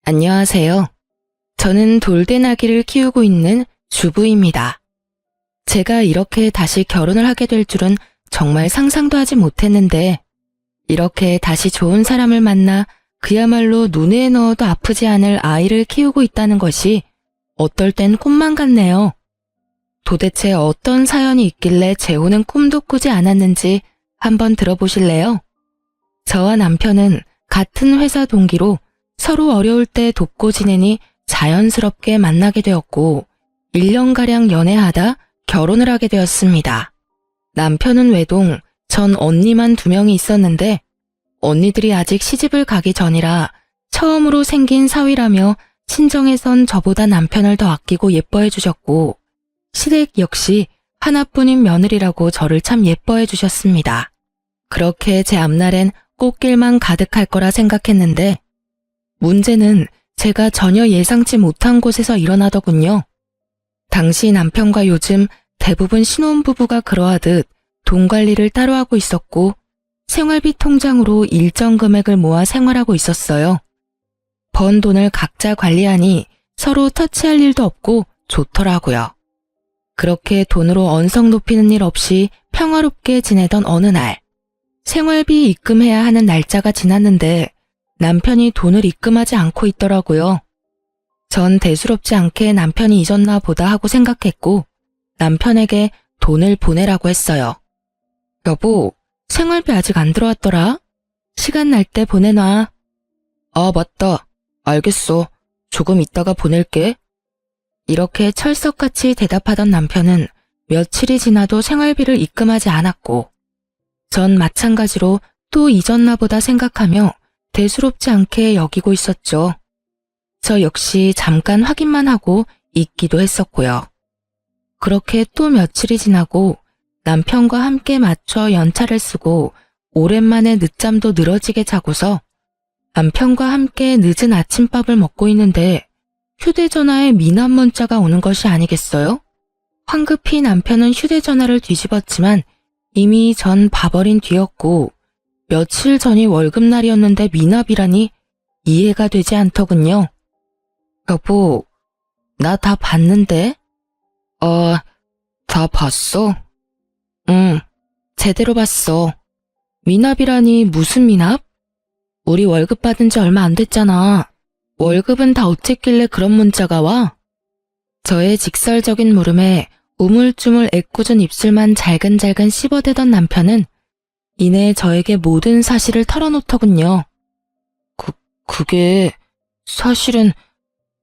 안녕하세요. 저는 돌대나귀를 키우고 있는 주부입니다. 제가 이렇게 다시 결혼을 하게 될 줄은 정말 상상도 하지 못했는데, 이렇게 다시 좋은 사람을 만나 그야말로 눈에 넣어도 아프지 않을 아이를 키우고 있다는 것이 어떨 땐 꿈만 같네요. 도대체 어떤 사연이 있길래 재호는 꿈도 꾸지 않았는지 한번 들어보실래요? 저와 남편은 같은 회사 동기로 서로 어려울 때 돕고 지내니 자연스럽게 만나게 되었고 1년가량 연애하다 결혼을 하게 되었습니다. 남편은 외동, 전 언니만 2명이 있었는데 언니들이 아직 시집을 가기 전이라 처음으로 생긴 사위라며 친정에선 저보다 남편을 더 아끼고 예뻐해 주셨고 시댁 역시 하나뿐인 며느리라고 저를 참 예뻐해 주셨습니다. 그렇게 제 앞날엔 꽃길만 가득할 거라 생각했는데 문제는 제가 전혀 예상치 못한 곳에서 일어나더군요. 당시 남편과 요즘 대부분 신혼부부가 그러하듯 돈 관리를 따로 하고 있었고 생활비 통장으로 일정 금액을 모아 생활하고 있었어요. 번 돈을 각자 관리하니 서로 터치할 일도 없고 좋더라고요. 그렇게 돈으로 언성 높이는 일 없이 평화롭게 지내던 어느 날, 생활비 입금해야 하는 날짜가 지났는데 남편이 돈을 입금하지 않고 있더라고요. 전 대수롭지 않게 남편이 잊었나 보다 하고 생각했고 남편에게 돈을 보내라고 했어요. 여보, 생활비 아직 안 들어왔더라? 시간 날 때 보내놔. 아, 맞다. 알겠어. 조금 있다가 보낼게. 이렇게 철석같이 대답하던 남편은 며칠이 지나도 생활비를 입금하지 않았고 전 마찬가지로 또 잊었나 보다 생각하며 대수롭지 않게 여기고 있었죠. 저 역시 잠깐 확인만 하고 잊기도 했었고요. 그렇게 또 며칠이 지나고 남편과 함께 맞춰 연차를 쓰고 오랜만에 늦잠도 늘어지게 자고서 남편과 함께 늦은 아침밥을 먹고 있는데 휴대전화에 미납 문자가 오는 것이 아니겠어요? 황급히 남편은 휴대전화를 뒤집었지만 이미 전 봐버린 뒤였고 며칠 전이 월급날이었는데 미납이라니 이해가 되지 않더군요. 여보, 나 다 봤는데? 다 봤어? 응, 제대로 봤어. 미납이라니 무슨 미납? 우리 월급 받은 지 얼마 안 됐잖아. 월급은 다 어쨌길래 그런 문자가 와? 저의 직설적인 물음에 우물쭈물 애꿎은 입술만 잘근잘근 씹어대던 남편은 이내 저에게 모든 사실을 털어놓더군요. 그게 사실은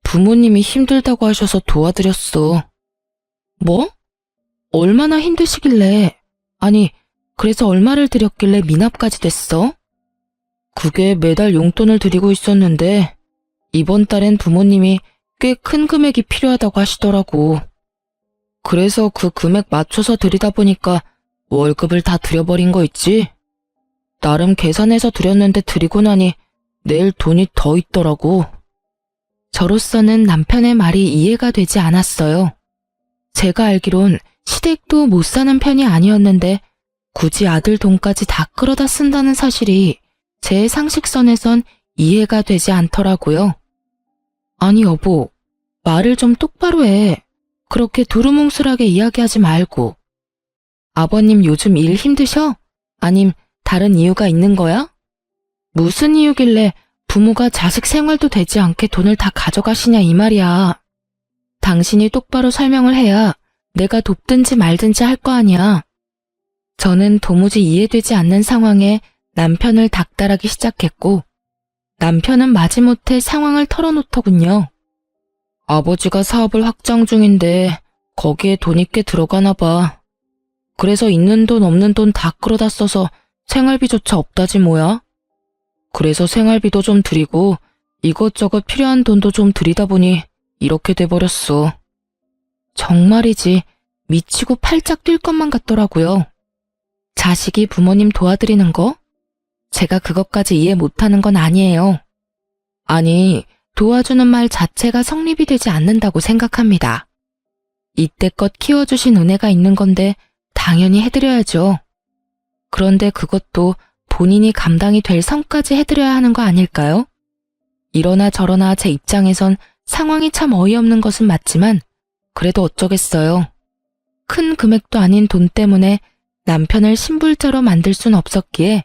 부모님이 힘들다고 하셔서 도와드렸어. 뭐? 얼마나 힘드시길래, 아니, 그래서 얼마를 드렸길래 미납까지 됐어? 그게 매달 용돈을 드리고 있었는데 이번 달엔 부모님이 꽤 큰 금액이 필요하다고 하시더라고. 그래서 그 금액 맞춰서 드리다 보니까 월급을 다 드려버린 거 있지? 나름 계산해서 드렸는데 드리고 나니 내일 돈이 더 있더라고. 저로서는 남편의 말이 이해가 되지 않았어요. 제가 알기론 시댁도 못 사는 편이 아니었는데 굳이 아들 돈까지 다 끌어다 쓴다는 사실이 제 상식선에선 이해가 되지 않더라고요. 아니 여보, 말을 좀 똑바로 해. 그렇게 두루뭉술하게 이야기하지 말고. 아버님 요즘 일 힘드셔? 아님 다른 이유가 있는 거야? 무슨 이유길래 부모가 자식 생활도 되지 않게 돈을 다 가져가시냐 이 말이야. 당신이 똑바로 설명을 해야 내가 돕든지 말든지 할 거 아니야. 저는 도무지 이해되지 않는 상황에 남편을 닥달하기 시작했고 남편은 마지못해 상황을 털어놓더군요. 아버지가 사업을 확장 중인데 거기에 돈이 꽤 들어가나 봐. 그래서 있는 돈 없는 돈 다 끌어다 써서 생활비조차 없다지 뭐야. 그래서 생활비도 좀 드리고 이것저것 필요한 돈도 좀 드리다 보니 이렇게 돼버렸어. 정말이지 미치고 팔짝 뛸 것만 같더라고요. 자식이 부모님 도와드리는 거? 제가 그것까지 이해 못하는 건 아니에요. 아니, 도와주는 말 자체가 성립이 되지 않는다고 생각합니다. 이때껏 키워주신 은혜가 있는 건데 당연히 해드려야죠. 그런데 그것도 본인이 감당이 될 선까지 해드려야 하는 거 아닐까요? 이러나 저러나 제 입장에선 상황이 참 어이없는 것은 맞지만 그래도 어쩌겠어요. 큰 금액도 아닌 돈 때문에 남편을 신불자로 만들 순 없었기에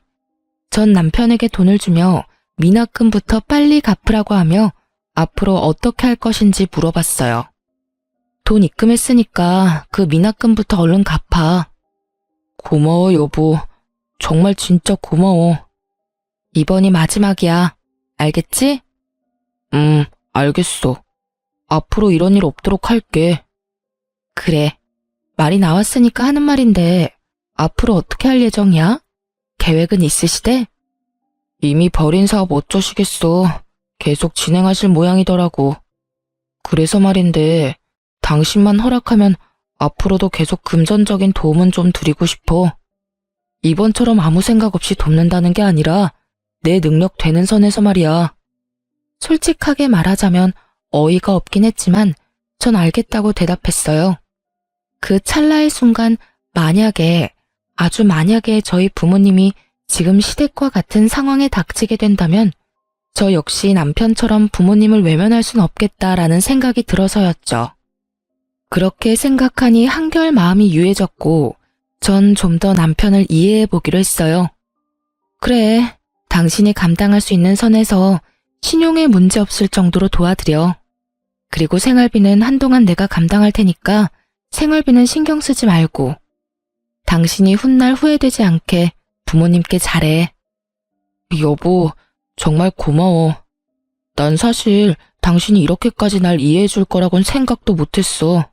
전 남편에게 돈을 주며 미납금부터 빨리 갚으라고 하며 앞으로 어떻게 할 것인지 물어봤어요. 돈 입금했으니까 그 미납금부터 얼른 갚아. 고마워, 여보. 정말 진짜 고마워. 이번이 마지막이야. 알겠지? 알겠어. 앞으로 이런 일 없도록 할게. 그래. 말이 나왔으니까 하는 말인데 앞으로 어떻게 할 예정이야? 계획은 있으시대? 이미 벌인 사업 어쩌시겠어. 계속 진행하실 모양이더라고. 그래서 말인데 당신만 허락하면 앞으로도 계속 금전적인 도움은 좀 드리고 싶어. 이번처럼 아무 생각 없이 돕는다는 게 아니라 내 능력 되는 선에서 말이야. 솔직하게 말하자면 어이가 없긴 했지만 전 알겠다고 대답했어요. 그 찰나의 순간 만약에, 아주 만약에 저희 부모님이 지금 시댁과 같은 상황에 닥치게 된다면 저 역시 남편처럼 부모님을 외면할 순 없겠다라는 생각이 들어서였죠. 그렇게 생각하니 한결 마음이 유해졌고 전 좀 더 남편을 이해해 보기로 했어요. 그래, 당신이 감당할 수 있는 선에서 신용에 문제 없을 정도로 도와드려. 그리고 생활비는 한동안 내가 감당할 테니까 생활비는 신경 쓰지 말고 당신이 훗날 후회되지 않게 부모님께 잘해. 여보, 정말 고마워. 난 사실 당신이 이렇게까지 날 이해해 줄 거라곤 생각도 못했어.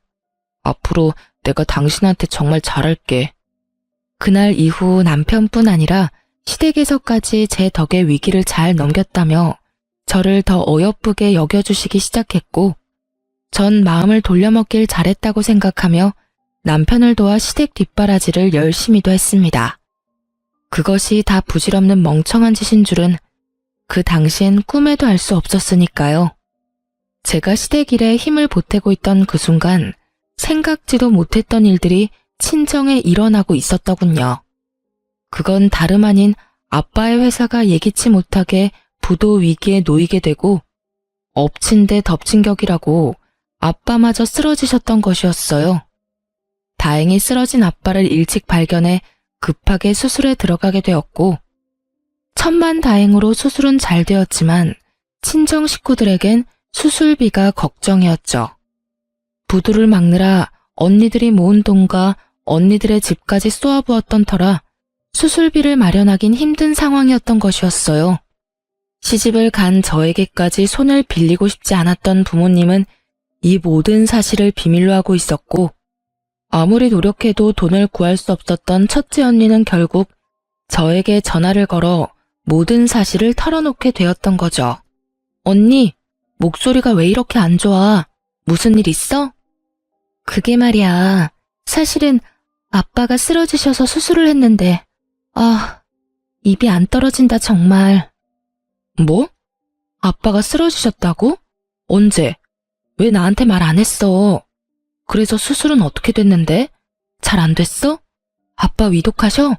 앞으로 내가 당신한테 정말 잘할게. 그날 이후 남편뿐 아니라 시댁에서까지 제 덕에 위기를 잘 넘겼다며 저를 더 어여쁘게 여겨주시기 시작했고 전 마음을 돌려먹길 잘했다고 생각하며 남편을 도와 시댁 뒷바라지를 열심히도 했습니다. 그것이 다 부질없는 멍청한 짓인 줄은 그 당시엔 꿈에도 알 수 없었으니까요. 제가 시댁 일에 힘을 보태고 있던 그 순간 생각지도 못했던 일들이 친정에 일어나고 있었더군요. 그건 다름 아닌 아빠의 회사가 예기치 못하게 부도 위기에 놓이게 되고 엎친 데 덮친 격이라고 아빠마저 쓰러지셨던 것이었어요. 다행히 쓰러진 아빠를 일찍 발견해 급하게 수술에 들어가게 되었고 천만다행으로 수술은 잘 되었지만 친정 식구들에겐 수술비가 걱정이었죠. 부도를 막느라 언니들이 모은 돈과 언니들의 집까지 쏘아부었던 터라 수술비를 마련하긴 힘든 상황이었던 것이었어요. 시집을 간 저에게까지 손을 빌리고 싶지 않았던 부모님은 이 모든 사실을 비밀로 하고 있었고 아무리 노력해도 돈을 구할 수 없었던 첫째 언니는 결국 저에게 전화를 걸어 모든 사실을 털어놓게 되었던 거죠. 언니, 목소리가 왜 이렇게 안 좋아? 무슨 일 있어? 그게 말이야. 사실은 아빠가 쓰러지셔서 수술을 했는데 입이 안 떨어진다 정말. 뭐? 아빠가 쓰러지셨다고? 언제? 왜 나한테 말 안 했어? 그래서 수술은 어떻게 됐는데? 잘 안 됐어? 아빠 위독하셔?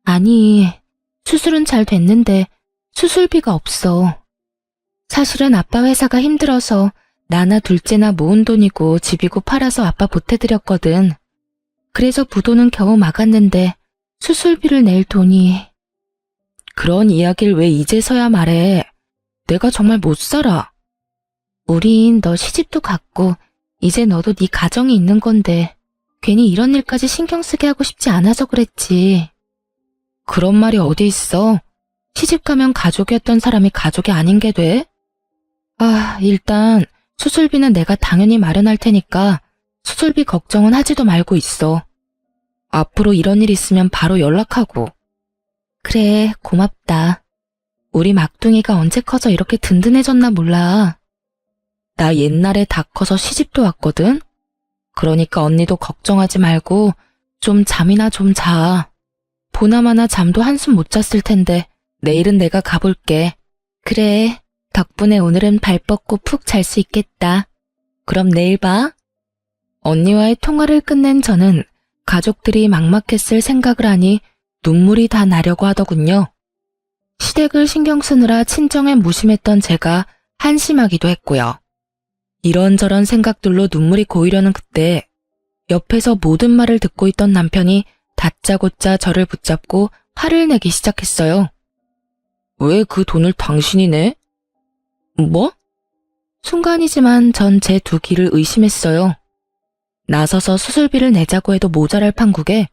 아니, 수술은 잘 됐는데 수술비가 없어. 사실은 아빠 회사가 힘들어서 나나 둘째나 모은 돈이고 집이고 팔아서 아빠 보태드렸거든. 그래서 부도는 겨우 막았는데 수술비를 낼 돈이... 그런 이야기를 왜 이제서야 말해? 내가 정말 못 살아. 우린 너 시집도 갔고 이제 너도 네 가정이 있는 건데 괜히 이런 일까지 신경 쓰게 하고 싶지 않아서 그랬지. 그런 말이 어디 있어? 시집 가면 가족이었던 사람이 가족이 아닌 게 돼? 일단 수술비는 내가 당연히 마련할 테니까 수술비 걱정은 하지도 말고 있어. 앞으로 이런 일 있으면 바로 연락하고. 그래, 고맙다. 우리 막둥이가 언제 커서 이렇게 든든해졌나 몰라. 나 옛날에 다 커서 시집도 왔거든? 그러니까 언니도 걱정하지 말고 좀 잠이나 좀 자. 보나마나 잠도 한숨 못 잤을 텐데 내일은 내가 가볼게. 그래, 덕분에 오늘은 발 뻗고 푹 잘 수 있겠다. 그럼 내일 봐. 언니와의 통화를 끝낸 저는 가족들이 막막했을 생각을 하니 눈물이 다 나려고 하더군요. 시댁을 신경 쓰느라 친정에 무심했던 제가 한심하기도 했고요. 이런저런 생각들로 눈물이 고이려는 그때 옆에서 모든 말을 듣고 있던 남편이 다짜고짜 저를 붙잡고 화를 내기 시작했어요. 왜 그 돈을 당신이 내? 뭐? 순간이지만 전 제 두 귀를 의심했어요. 나서서 수술비를 내자고 해도 모자랄 판국에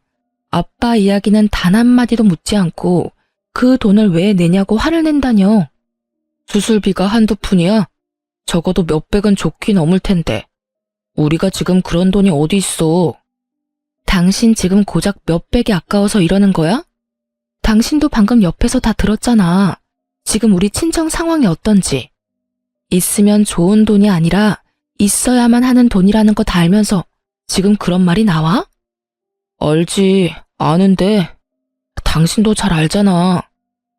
아빠 이야기는 단 한마디도 묻지 않고 그 돈을 왜 내냐고 화를 낸다뇨. 수술비가 한두 푼이야? 적어도 몇백은 좋긴 넘을 텐데. 우리가 지금 그런 돈이 어디 있어. 당신 지금 고작 몇백이 아까워서 이러는 거야? 당신도 방금 옆에서 다 들었잖아. 지금 우리 친정 상황이 어떤지. 있으면 좋은 돈이 아니라 있어야만 하는 돈이라는 거 다 알면서 지금 그런 말이 나와? 알지, 아는데 당신도 잘 알잖아.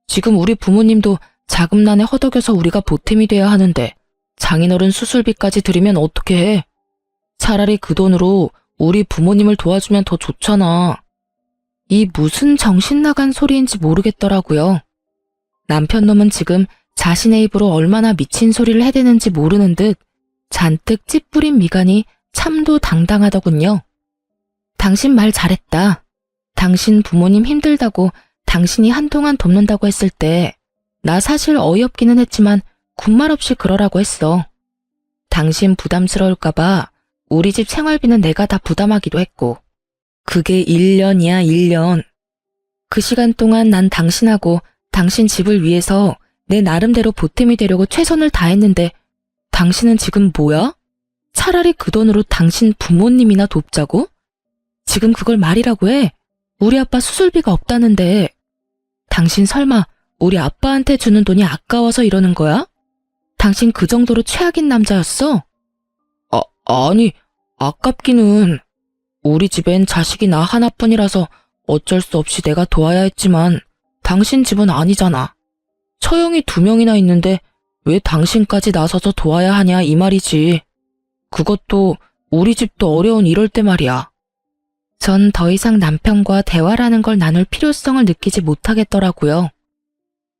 지금 우리 부모님도 자금난에 허덕여서 우리가 보탬이 돼야 하는데 장인어른 수술비까지 들이면 어떻게 해? 차라리 그 돈으로 우리 부모님을 도와주면 더 좋잖아. 이 무슨 정신 나간 소리인지 모르겠더라고요. 남편놈은 지금 자신의 입으로 얼마나 미친 소리를 해대는지 모르는 듯 잔뜩 찌푸린 미간이 참도 당당하더군요. 당신 말 잘했다. 당신 부모님 힘들다고 당신이 한동안 돕는다고 했을 때 나 사실 어이없기는 했지만 군말 없이 그러라고 했어. 당신 부담스러울까봐 우리 집 생활비는 내가 다 부담하기도 했고. 그게 1년이야, 1년. 그 시간 동안 난 당신하고 당신 집을 위해서 내 나름대로 보탬이 되려고 최선을 다했는데 당신은 지금 뭐야? 차라리 그 돈으로 당신 부모님이나 돕자고? 지금 그걸 말이라고 해? 우리 아빠 수술비가 없다는데. 당신 설마 우리 아빠한테 주는 돈이 아까워서 이러는 거야? 당신 그 정도로 최악인 남자였어? 아니, 아깝기는. 우리 집엔 자식이 나 하나뿐이라서 어쩔 수 없이 내가 도와야 했지만 당신 집은 아니잖아. 처형이 2명이나 있는데 왜 당신까지 나서서 도와야 하냐 이 말이지. 그것도 우리 집도 어려운 이럴 때 말이야. 전 더 이상 남편과 대화라는 걸 나눌 필요성을 느끼지 못하겠더라고요.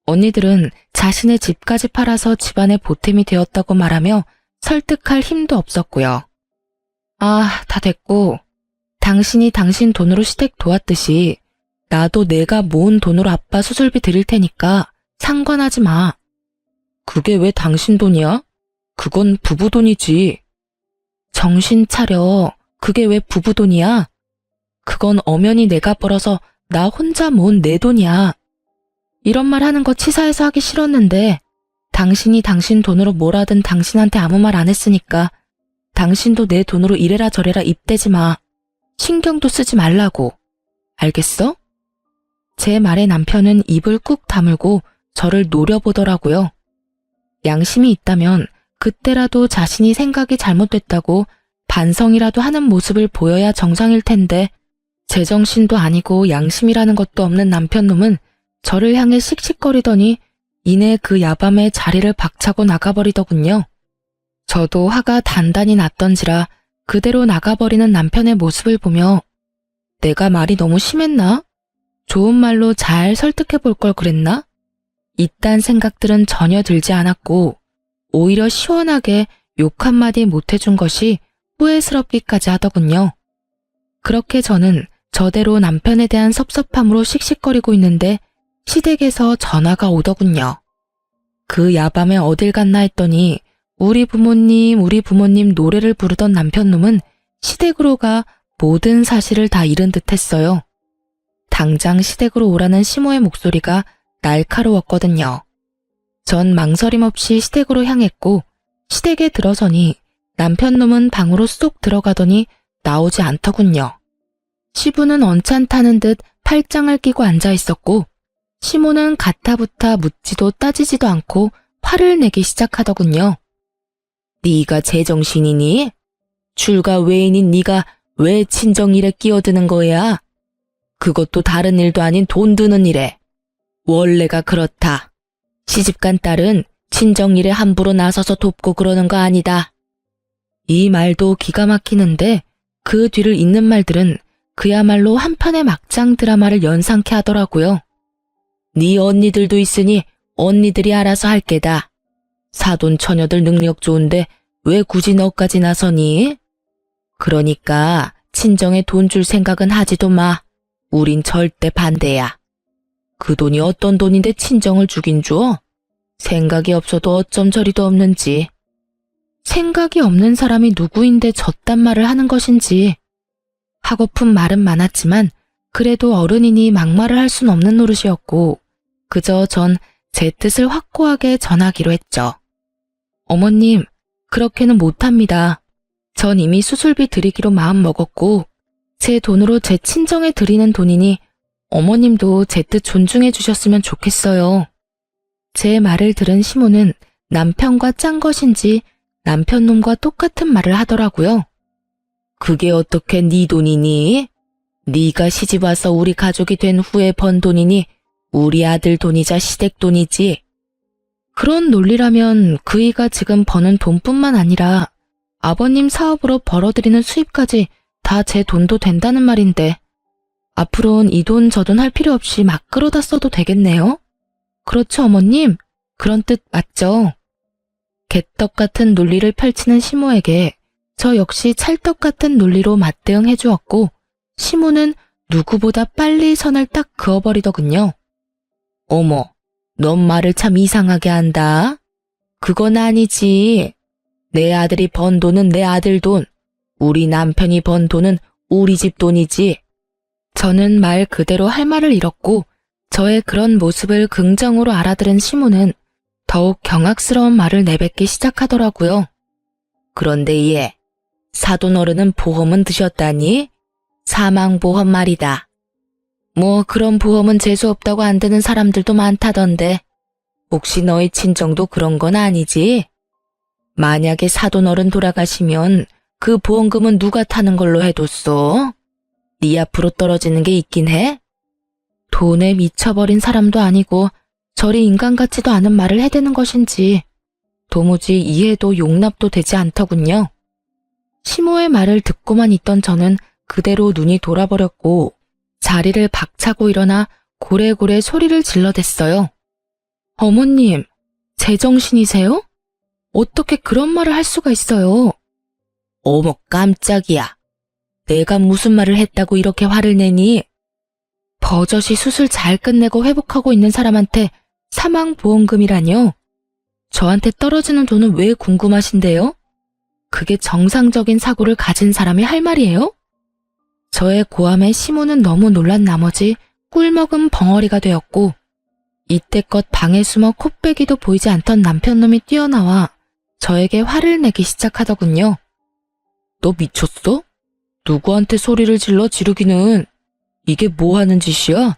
언니들은 자신의 집까지 팔아서 집안에 보탬이 되었다고 말하며 설득할 힘도 없었고요. 아, 다 됐고 당신이 당신 돈으로 시댁 도왔듯이 나도 내가 모은 돈으로 아빠 수술비 드릴 테니까 상관하지 마. 그게 왜 당신 돈이야? 그건 부부 돈이지. 정신 차려. 그게 왜 부부 돈이야? 그건 엄연히 내가 벌어서 나 혼자 모은 내 돈이야. 이런 말 하는 거 치사해서 하기 싫었는데 당신이 당신 돈으로 뭘 하든 당신한테 아무 말 안 했으니까 당신도 내 돈으로 이래라 저래라 입대지 마. 신경도 쓰지 말라고. 알겠어? 제 말에 남편은 입을 꾹 다물고 저를 노려보더라고요. 양심이 있다면 그때라도 자신이 생각이 잘못됐다고 반성이라도 하는 모습을 보여야 정상일 텐데 제정신도 아니고 양심이라는 것도 없는 남편놈은 저를 향해 씩씩거리더니 이내 그 야밤에 자리를 박차고 나가버리더군요. 저도 화가 단단히 났던지라 그대로 나가버리는 남편의 모습을 보며 내가 말이 너무 심했나? 좋은 말로 잘 설득해 볼 걸 그랬나? 이딴 생각들은 전혀 들지 않았고 오히려 시원하게 욕 한마디 못해준 것이 후회스럽기까지 하더군요. 그렇게 저는 저대로 남편에 대한 섭섭함으로 씩씩거리고 있는데 시댁에서 전화가 오더군요. 그 야밤에 어딜 갔나 했더니 우리 부모님 노래를 부르던 남편놈은 시댁으로 가 모든 사실을 다 잃은 듯 했어요. 당장 시댁으로 오라는 시모의 목소리가 날카로웠거든요. 전 망설임 없이 시댁으로 향했고 시댁에 들어서니 남편놈은 방으로 쏙 들어가더니 나오지 않더군요. 시부는 언짢다는 듯 팔짱을 끼고 앉아 있었고 시모는 가타부타 묻지도 따지지도 않고 화를 내기 시작하더군요. 네가 제정신이니? 출가 외인인 네가 왜 친정일에 끼어드는 거야? 그것도 다른 일도 아닌 돈 드는 일에. 원래가 그렇다. 시집간 딸은 친정일에 함부로 나서서 돕고 그러는 거 아니다. 이 말도 기가 막히는데 그 뒤를 잇는 말들은 그야말로 한 편의 막장 드라마를 연상케 하더라고요. 네 언니들도 있으니 언니들이 알아서 할 게다. 사돈 처녀들 능력 좋은데 왜 굳이 너까지 나서니? 그러니까 친정에 돈 줄 생각은 하지도 마. 우린 절대 반대야. 그 돈이 어떤 돈인데 친정을 주긴 줘? 생각이 없어도 어쩜 저리도 없는지. 생각이 없는 사람이 누구인데 저딴 말을 하는 것인지. 하고픈 말은 많았지만 그래도 어른이니 막말을 할 순 없는 노릇이었고 그저 전 제 뜻을 확고하게 전하기로 했죠. 어머님, 그렇게는 못합니다. 전 이미 수술비 드리기로 마음 먹었고 제 돈으로 제 친정에 드리는 돈이니 어머님도 제 뜻 존중해 주셨으면 좋겠어요. 제 말을 들은 시모는 남편과 짠 것인지 남편놈과 똑같은 말을 하더라고요. 그게 어떻게 네 돈이니? 네가 시집와서 우리 가족이 된 후에 번 돈이니 우리 아들 돈이자 시댁 돈이지. 그런 논리라면 그이가 지금 버는 돈뿐만 아니라 아버님 사업으로 벌어들이는 수입까지 다 제 돈도 된다는 말인데 앞으로는 이 돈 저 돈 할 필요 없이 막 끌어다 써도 되겠네요? 그렇죠, 어머님? 그런 뜻 맞죠? 개떡 같은 논리를 펼치는 시모에게 저 역시 찰떡 같은 논리로 맞대응해 주었고 시모는 누구보다 빨리 선을 딱 그어버리더군요. 어머, 넌 말을 참 이상하게 한다. 그건 아니지. 내 아들이 번 돈은 내 아들 돈, 우리 남편이 번 돈은 우리 집 돈이지. 저는 말 그대로 할 말을 잃었고 저의 그런 모습을 긍정으로 알아들은 시모는 더욱 경악스러운 말을 내뱉기 시작하더라고요. 그런데 얘, 사돈 어른은 보험은 드셨다니? 사망보험 말이다. 뭐 그런 보험은 재수없다고 안 드는 사람들도 많다던데 혹시 너희 친정도 그런 건 아니지? 만약에 사돈 어른 돌아가시면 그 보험금은 누가 타는 걸로 해뒀어? 네 앞으로 떨어지는 게 있긴 해? 돈에 미쳐버린 사람도 아니고 저리 인간 같지도 않은 말을 해대는 것인지 도무지 이해도 용납도 되지 않더군요. 시모의 말을 듣고만 있던 저는 그대로 눈이 돌아버렸고 자리를 박차고 일어나 고래고래 소리를 질러댔어요. 어머님, 제정신이세요? 어떻게 그런 말을 할 수가 있어요? 어머 깜짝이야. 내가 무슨 말을 했다고 이렇게 화를 내니? 버젓이 수술 잘 끝내고 회복하고 있는 사람한테 사망보험금이라뇨? 저한테 떨어지는 돈은 왜 궁금하신데요? 그게 정상적인 사고를 가진 사람이 할 말이에요? 저의 고함에 시모는 너무 놀란 나머지 꿀먹은 벙어리가 되었고 이때껏 방에 숨어 코빼기도 보이지 않던 남편놈이 뛰어나와 저에게 화를 내기 시작하더군요. 너 미쳤어? 누구한테 소리를 질러 지르기는. 이게 뭐 하는 짓이야?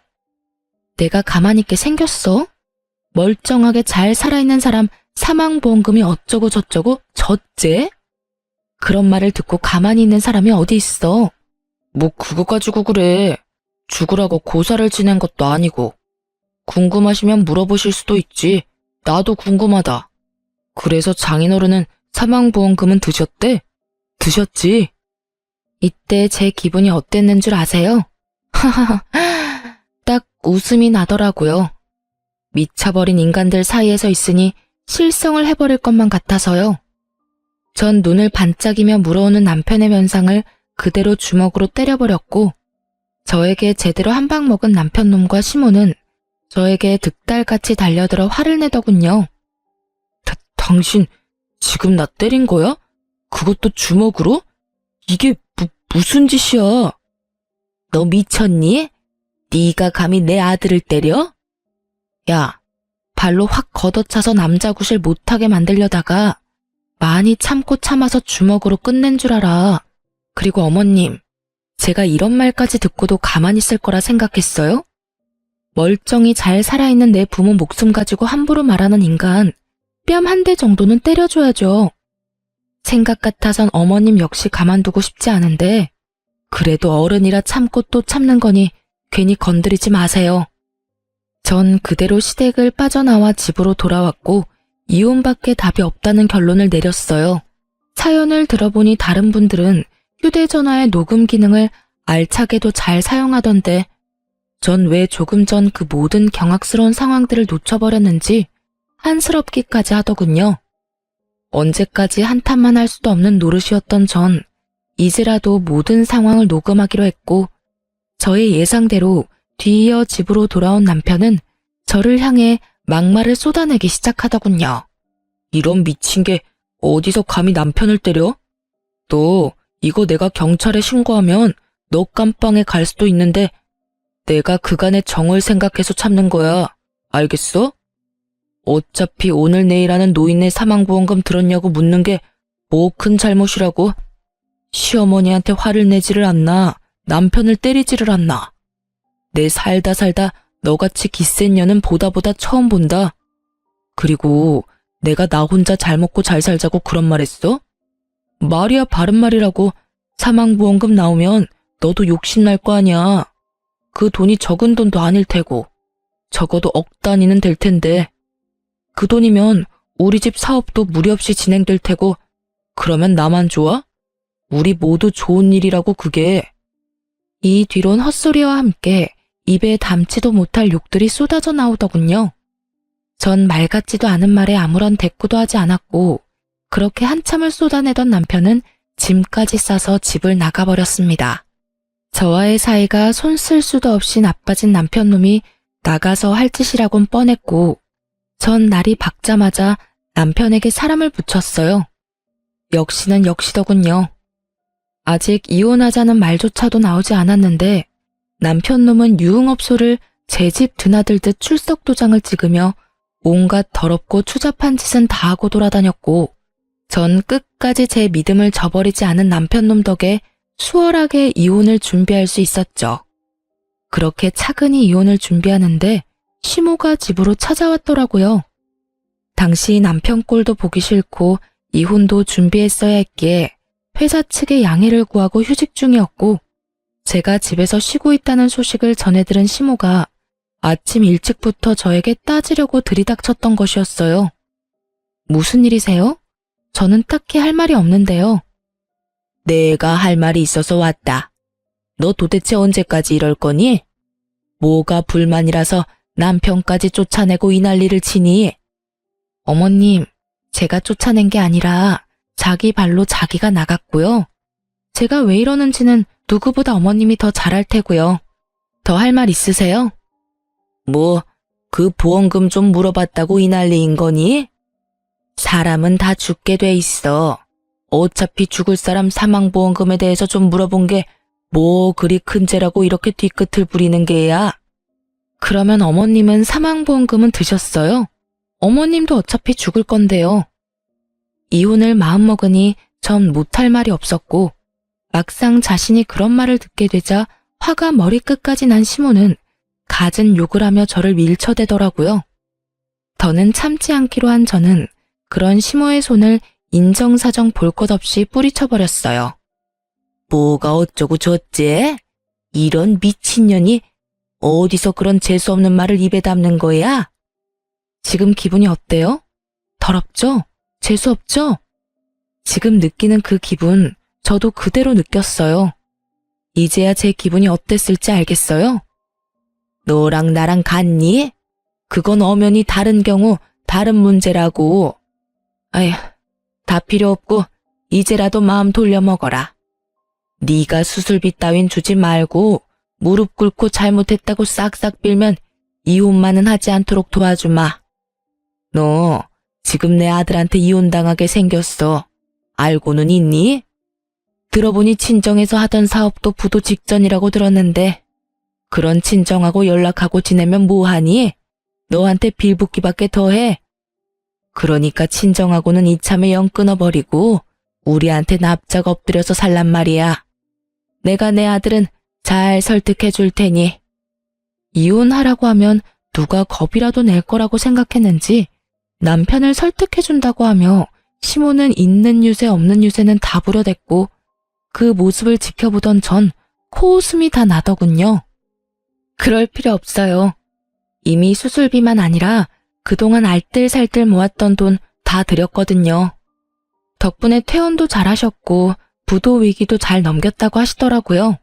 내가 가만히 있게 생겼어? 멀쩡하게 잘 살아있는 사람 사망보험금이 어쩌고 저쩌고 저째? 그런 말을 듣고 가만히 있는 사람이 어디 있어? 뭐 그거 가지고 그래. 죽으라고 고사를 지낸 것도 아니고. 궁금하시면 물어보실 수도 있지. 나도 궁금하다. 그래서 장인어른은 사망보험금은 드셨대? 드셨지? 이때 제 기분이 어땠는 줄 아세요? 하하하, 딱 웃음이 나더라고요. 미쳐버린 인간들 사이에서 있으니 실성을 해버릴 것만 같아서요. 전 눈을 반짝이며 물어오는 남편의 면상을 그대로 주먹으로 때려버렸고 저에게 제대로 한 방 먹은 남편놈과 시모는 저에게 득달같이 달려들어 화를 내더군요. 당신 지금 나 때린 거야? 그것도 주먹으로? 이게 무슨 짓이야? 너 미쳤니? 네가 감히 내 아들을 때려? 야, 발로 확 걷어차서 남자구실 못하게 만들려다가 많이 참고 참아서 주먹으로 끝낸 줄 알아. 그리고 어머님, 제가 이런 말까지 듣고도 가만히 있을 거라 생각했어요? 멀쩡히 잘 살아있는 내 부모 목숨 가지고 함부로 말하는 인간, 뺨 한 대 정도는 때려줘야죠. 생각 같아선 어머님 역시 가만두고 싶지 않은데 그래도 어른이라 참고 또 참는 거니 괜히 건드리지 마세요. 전 그대로 시댁을 빠져나와 집으로 돌아왔고 이혼밖에 답이 없다는 결론을 내렸어요. 사연을 들어보니 다른 분들은 휴대전화의 녹음 기능을 알차게도 잘 사용하던데 전 왜 조금 전 그 모든 경악스러운 상황들을 놓쳐버렸는지 한스럽기까지 하더군요. 언제까지 한탄만 할 수도 없는 노릇이었던 전 이제라도 모든 상황을 녹음하기로 했고, 저의 예상대로 뒤이어 집으로 돌아온 남편은 저를 향해 막말을 쏟아내기 시작하더군요. 이런 미친 게 어디서 감히 남편을 때려? 너 이거 내가 경찰에 신고하면 너 깜빵에 갈 수도 있는데 내가 그간의 정을 생각해서 참는 거야. 알겠어? 어차피 오늘 내일 하는 노인네 사망보험금 들었냐고 묻는 게 뭐 큰 잘못이라고? 시어머니한테 화를 내지를 않나, 남편을 때리지를 않나. 내 살다 너같이 기센 년은 보다 처음 본다. 그리고 내가 나 혼자 잘 먹고 잘 살자고 그런 말 했어? 말이야 바른 말이라고. 사망보험금 나오면 너도 욕심날 거 아니야. 그 돈이 적은 돈도 아닐 테고 적어도 억 단위는 될 텐데 그 돈이면 우리 집 사업도 무리 없이 진행될 테고 그러면 나만 좋아? 우리 모두 좋은 일이라고 그게. 이 뒤론 헛소리와 함께 입에 담지도 못할 욕들이 쏟아져 나오더군요. 전 말 같지도 않은 말에 아무런 대꾸도 하지 않았고 그렇게 한참을 쏟아내던 남편은 짐까지 싸서 집을 나가버렸습니다. 저와의 사이가 손 쓸 수도 없이 나빠진 남편놈이 나가서 할 짓이라곤 뻔했고 전 날이 밝자마자 남편에게 사람을 붙였어요. 역시는 역시더군요. 아직 이혼하자는 말조차도 나오지 않았는데 남편놈은 유흥업소를 제 집 드나들듯 출석 도장을 찍으며 온갖 더럽고 추잡한 짓은 다 하고 돌아다녔고 전 끝까지 제 믿음을 저버리지 않은 남편놈 덕에 수월하게 이혼을 준비할 수 있었죠. 그렇게 차근히 이혼을 준비하는데 시모가 집으로 찾아왔더라고요. 당시 남편 꼴도 보기 싫고 이혼도 준비했어야 했기에 회사 측에 양해를 구하고 휴직 중이었고 제가 집에서 쉬고 있다는 소식을 전해들은 시모가 아침 일찍부터 저에게 따지려고 들이닥쳤던 것이었어요. 무슨 일이세요? 저는 딱히 할 말이 없는데요. 내가 할 말이 있어서 왔다. 너 도대체 언제까지 이럴 거니? 뭐가 불만이라서 남편까지 쫓아내고 이 난리를 치니? 어머님, 제가 쫓아낸 게 아니라 자기 발로 자기가 나갔고요. 제가 왜 이러는지는 누구보다 어머님이 더 잘할 테고요. 더 할 말 있으세요? 뭐, 그 보험금 좀 물어봤다고 이 난리인 거니? 사람은 다 죽게 돼 있어. 어차피 죽을 사람 사망보험금에 대해서 좀 물어본 게 뭐 그리 큰 죄라고 이렇게 뒤끝을 부리는 게야? 그러면 어머님은 사망보험금은 드셨어요? 어머님도 어차피 죽을 건데요. 이혼을 마음먹으니 전 못할 말이 없었고 막상 자신이 그런 말을 듣게 되자 화가 머리끝까지 난 시모는 갖은 욕을 하며 저를 밀쳐대더라고요. 더는 참지 않기로 한 저는 그런 시모의 손을 인정사정 볼 것 없이 뿌리쳐버렸어요. 뭐가 어쩌고 저쩌? 이런 미친년이 어디서 그런 재수없는 말을 입에 담는 거야? 지금 기분이 어때요? 더럽죠? 재수없죠? 지금 느끼는 그 기분 저도 그대로 느꼈어요. 이제야 제 기분이 어땠을지 알겠어요? 너랑 나랑 같니? 그건 엄연히 다른 경우 다른 문제라고. 아휴, 다 필요 없고 이제라도 마음 돌려 먹어라. 네가 수술비 따윈 주지 말고 무릎 꿇고 잘못했다고 싹싹 빌면 이혼만은 하지 않도록 도와주마. 너 지금 내 아들한테 이혼당하게 생겼어. 알고는 있니? 들어보니 친정에서 하던 사업도 부도 직전이라고 들었는데 그런 친정하고 연락하고 지내면 뭐하니? 너한테 빌붙기밖에 더해. 그러니까 친정하고는 이참에 영 끊어버리고 우리한테 납작 엎드려서 살란 말이야. 내가 내 아들은 잘 설득해 줄 테니. 이혼하라고 하면 누가 겁이라도 낼 거라고 생각했는지 남편을 설득해 준다고 하며 시모는 있는 유세 없는 유세는 다 부려댔고 그 모습을 지켜보던 전 코웃음이 다 나더군요. 그럴 필요 없어요. 이미 수술비만 아니라 그동안 알뜰살뜰 모았던 돈 다 드렸거든요. 덕분에 퇴원도 잘하셨고 부도 위기도 잘 넘겼다고 하시더라고요.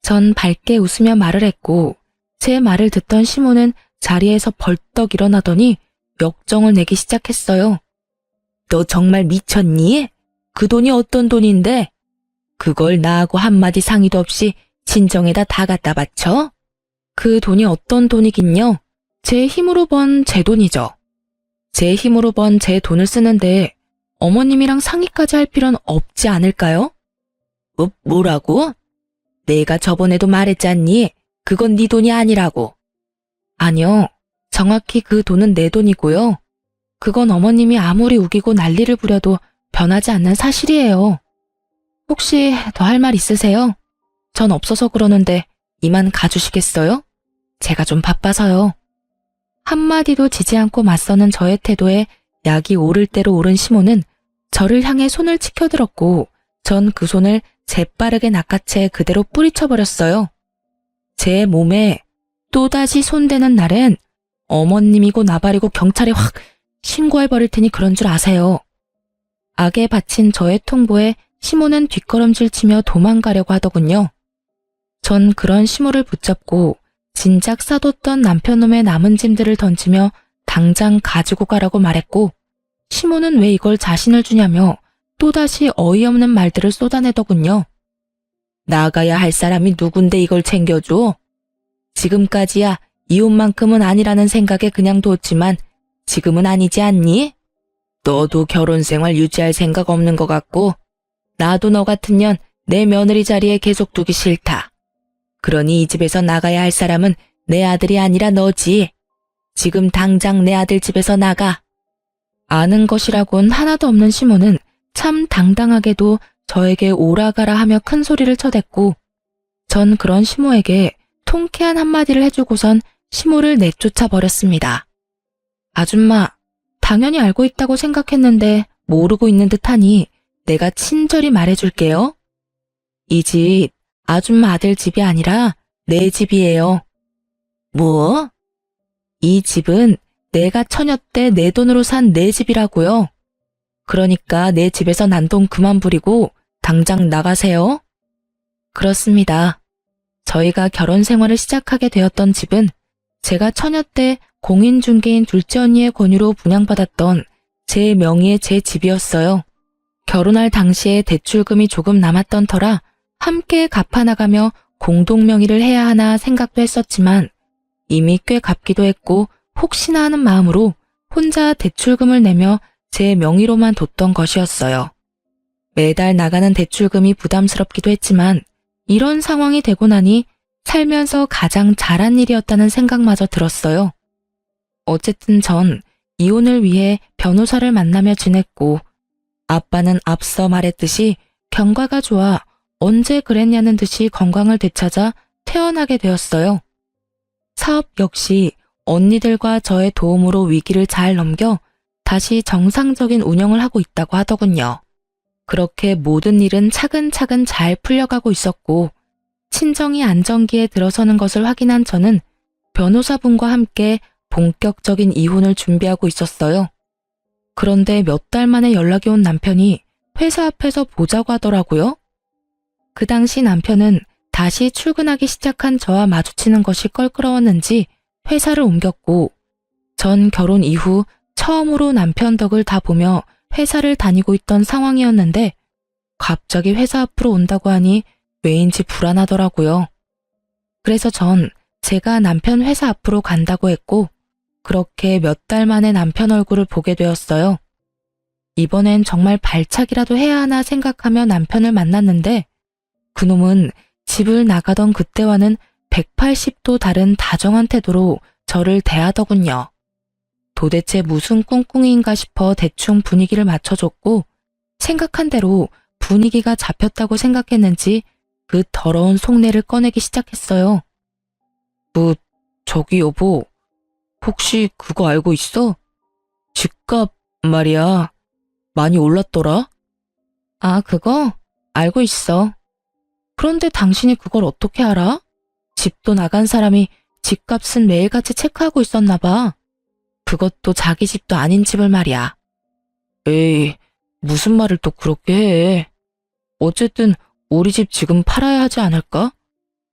전 밝게 웃으며 말을 했고 제 말을 듣던 시모는 자리에서 벌떡 일어나더니 역정을 내기 시작했어요. 너 정말 미쳤니? 그 돈이 어떤 돈인데? 그걸 나하고 한마디 상의도 없이 친정에다 다 갖다 바쳐? 그 돈이 어떤 돈이긴요? 제 힘으로 번 제 돈이죠. 제 힘으로 번 제 돈을 쓰는데 어머님이랑 상의까지 할 필요는 없지 않을까요? 뭐라고? 내가 저번에도 말했잖니. 그건 네 돈이 아니라고. 아니요. 정확히 그 돈은 내 돈이고요. 그건 어머님이 아무리 우기고 난리를 부려도 변하지 않는 사실이에요. 혹시 더 할 말 있으세요? 전 없어서 그러는데 이만 가주시겠어요? 제가 좀 바빠서요. 한마디도 지지 않고 맞서는 저의 태도에 약이 오를 대로 오른 시모는 저를 향해 손을 치켜들었고 전 그 손을 재빠르게 낚아채 그대로 뿌리쳐버렸어요. 제 몸에 또다시 손대는 날엔 어머님이고 나발이고 경찰에 확 신고해버릴 테니 그런 줄 아세요. 악에 바친 저의 통보에 시모는 뒷걸음질 치며 도망가려고 하더군요. 전 그런 시모를 붙잡고 진작 싸뒀던 남편놈의 남은 짐들을 던지며 당장 가지고 가라고 말했고 시모는 왜 이걸 자신을 주냐며 또다시 어이없는 말들을 쏟아내더군요. 나가야 할 사람이 누군데 이걸 챙겨줘? 지금까지야 이혼만큼은 아니라는 생각에 그냥 뒀지만 지금은 아니지 않니? 너도 결혼 생활 유지할 생각 없는 것 같고 나도 너 같은 년 내 며느리 자리에 계속 두기 싫다. 그러니 이 집에서 나가야 할 사람은 내 아들이 아니라 너지. 지금 당장 내 아들 집에서 나가. 아는 것이라곤 하나도 없는 시모는 참 당당하게도 저에게 오라가라 하며 큰 소리를 쳐댔고 전 그런 시모에게 통쾌한 한마디를 해주고선 시모를 내쫓아 버렸습니다. 아줌마, 당연히 알고 있다고 생각했는데 모르고 있는 듯하니 내가 친절히 말해줄게요. 이 집 아줌마 아들 집이 아니라 내 집이에요. 뭐? 이 집은 내가 처녀 때 내 돈으로 산 내 집이라고요. 그러니까 내 집에서 난동 그만 부리고 당장 나가세요. 그렇습니다. 저희가 결혼 생활을 시작하게 되었던 집은 제가 처녀 때 공인중개인 둘째 언니의 권유로 분양받았던 제 명의의 제 집이었어요. 결혼할 당시에 대출금이 조금 남았던 터라 함께 갚아나가며 공동명의를 해야 하나 생각도 했었지만 이미 꽤 갚기도 했고 혹시나 하는 마음으로 혼자 대출금을 내며 제 명의로만 뒀던 것이었어요. 매달 나가는 대출금이 부담스럽기도 했지만 이런 상황이 되고 나니 살면서 가장 잘한 일이었다는 생각마저 들었어요. 어쨌든 전 이혼을 위해 변호사를 만나며 지냈고 아빠는 앞서 말했듯이 경과가 좋아 언제 그랬냐는 듯이 건강을 되찾아 퇴원하게 되었어요. 사업 역시 언니들과 저의 도움으로 위기를 잘 넘겨 다시 정상적인 운영을 하고 있다고 하더군요. 그렇게 모든 일은 차근차근 잘 풀려가고 있었고 친정이 안정기에 들어서는 것을 확인한 저는 변호사분과 함께 본격적인 이혼을 준비하고 있었어요. 그런데 몇 달 만에 연락이 온 남편이 회사 앞에서 보자고 하더라고요. 그 당시 남편은 다시 출근하기 시작한 저와 마주치는 것이 껄끄러웠는지 회사를 옮겼고 전 결혼 이후 처음으로 남편 덕을 다 보며 회사를 다니고 있던 상황이었는데 갑자기 회사 앞으로 온다고 하니 왜인지 불안하더라고요. 그래서 전 제가 남편 회사 앞으로 간다고 했고 그렇게 몇 달 만에 남편 얼굴을 보게 되었어요. 이번엔 정말 발차기라도 해야 하나 생각하며 남편을 만났는데 그놈은 집을 나가던 그때와는 180도 다른 다정한 태도로 저를 대하더군요. 도대체 무슨 꿍꿍이인가 싶어 대충 분위기를 맞춰줬고 생각한 대로 분위기가 잡혔다고 생각했는지 그 더러운 속내를 꺼내기 시작했어요. 저기 여보, 혹시 그거 알고 있어? 집값 말이야. 많이 올랐더라? 아, 그거? 알고 있어. 그런데 당신이 그걸 어떻게 알아? 집도 나간 사람이 집값은 매일같이 체크하고 있었나 봐. 그것도 자기 집도 아닌 집을 말이야. 에이, 무슨 말을 또 그렇게 해. 어쨌든 우리 집 지금 팔아야 하지 않을까?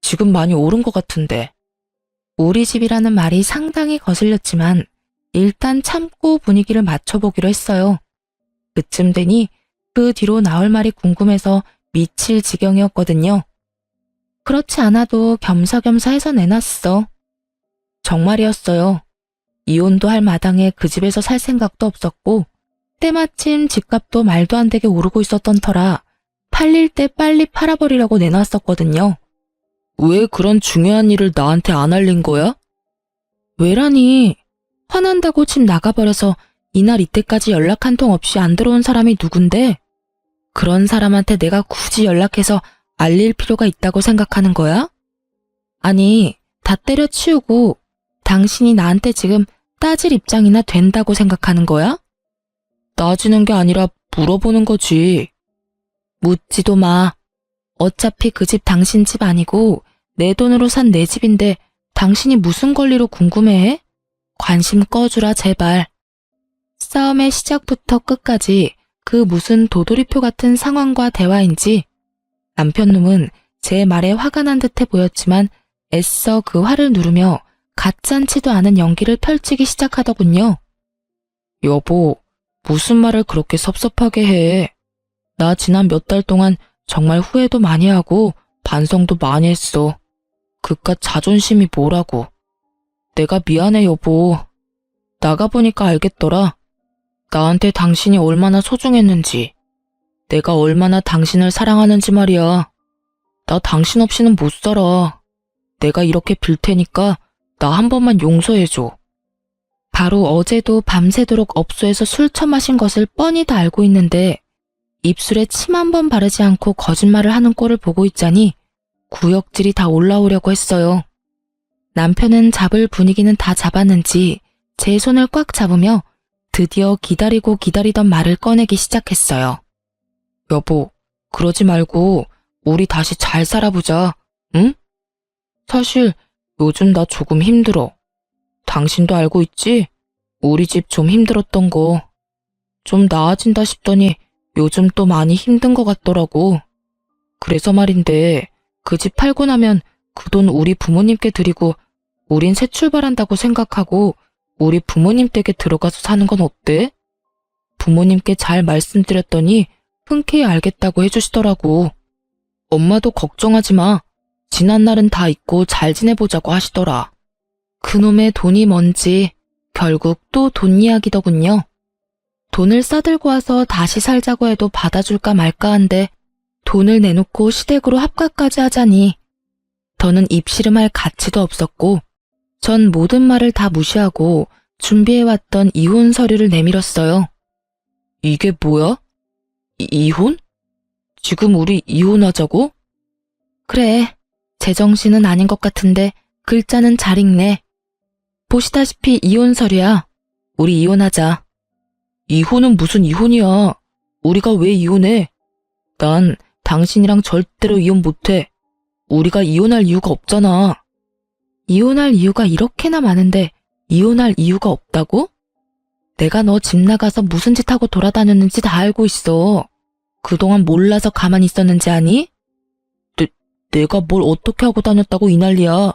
지금 많이 오른 것 같은데. 우리 집이라는 말이 상당히 거슬렸지만 일단 참고 분위기를 맞춰보기로 했어요. 그쯤 되니 그 뒤로 나올 말이 궁금해서 미칠 지경이었거든요. 그렇지 않아도 겸사겸사 해서 내놨어. 정말이었어요. 이혼도 할 마당에 그 집에서 살 생각도 없었고 때마침 집값도 말도 안 되게 오르고 있었던 터라 팔릴 때 빨리 팔아버리려고 내놨었거든요. 왜 그런 중요한 일을 나한테 안 알린 거야? 왜라니? 화난다고 집 나가버려서 이날 이때까지 연락 한 통 없이 안 들어온 사람이 누군데? 그런 사람한테 내가 굳이 연락해서 알릴 필요가 있다고 생각하는 거야? 아니, 다 때려치우고 당신이 나한테 지금 따질 입장이나 된다고 생각하는 거야? 따지는 게 아니라 물어보는 거지. 묻지도 마. 어차피 그 집 당신 집 아니고 내 돈으로 산 내 집인데 당신이 무슨 권리로 궁금해해? 관심 꺼주라 제발. 싸움의 시작부터 끝까지 그 무슨 도돌이표 같은 상황과 대화인지 남편놈은 제 말에 화가 난 듯해 보였지만 애써 그 화를 누르며 가짠치도 않은 연기를 펼치기 시작하더군요. 여보, 무슨 말을 그렇게 섭섭하게 해. 나 지난 몇 달 동안 정말 후회도 많이 하고 반성도 많이 했어. 그깟 자존심이 뭐라고. 내가 미안해 여보. 나가보니까 알겠더라. 나한테 당신이 얼마나 소중했는지. 내가 얼마나 당신을 사랑하는지 말이야. 나 당신 없이는 못 살아. 내가 이렇게 빌 테니까 나 한 번만 용서해줘. 바로 어제도 밤새도록 업소에서 술 처마신 것을 뻔히 다 알고 있는데 입술에 침 한 번 바르지 않고 거짓말을 하는 꼴을 보고 있자니 구역질이 다 올라오려고 했어요. 남편은 잡을 분위기는 다 잡았는지 제 손을 꽉 잡으며 드디어 기다리고 기다리던 말을 꺼내기 시작했어요. 여보, 그러지 말고 우리 다시 잘 살아보자, 응? 사실 요즘 나 조금 힘들어. 당신도 알고 있지? 우리 집 좀 힘들었던 거. 좀 나아진다 싶더니 요즘 또 많이 힘든 것 같더라고. 그래서 말인데 그 집 팔고 나면 그 돈 우리 부모님께 드리고 우린 새 출발한다고 생각하고 우리 부모님 댁에 들어가서 사는 건 어때? 부모님께 잘 말씀드렸더니 흔쾌히 알겠다고 해주시더라고. 엄마도 걱정하지 마. 지난 날은 다 잊고 잘 지내보자고 하시더라. 그놈의 돈이 뭔지 결국 또 돈 이야기더군요. 돈을 싸들고 와서 다시 살자고 해도 받아줄까 말까 한데 돈을 내놓고 시댁으로 합가까지 하자니 더는 입씨름할 가치도 없었고 전 모든 말을 다 무시하고 준비해왔던 이혼 서류를 내밀었어요. 이게 뭐야? 이혼? 지금 우리 이혼하자고? 그래, 제정신은 아닌 것 같은데 글자는 잘 읽네. 보시다시피 이혼 서류야. 우리 이혼하자. 이혼은 무슨 이혼이야. 우리가 왜 이혼해? 난 당신이랑 절대로 이혼 못해. 우리가 이혼할 이유가 없잖아. 이혼할 이유가 이렇게나 많은데 이혼할 이유가 없다고? 내가 너 집 나가서 무슨 짓 하고 돌아다녔는지 다 알고 있어. 그동안 몰라서 가만히 있었는지 아니? 내가 뭘 어떻게 하고 다녔다고 이 난리야.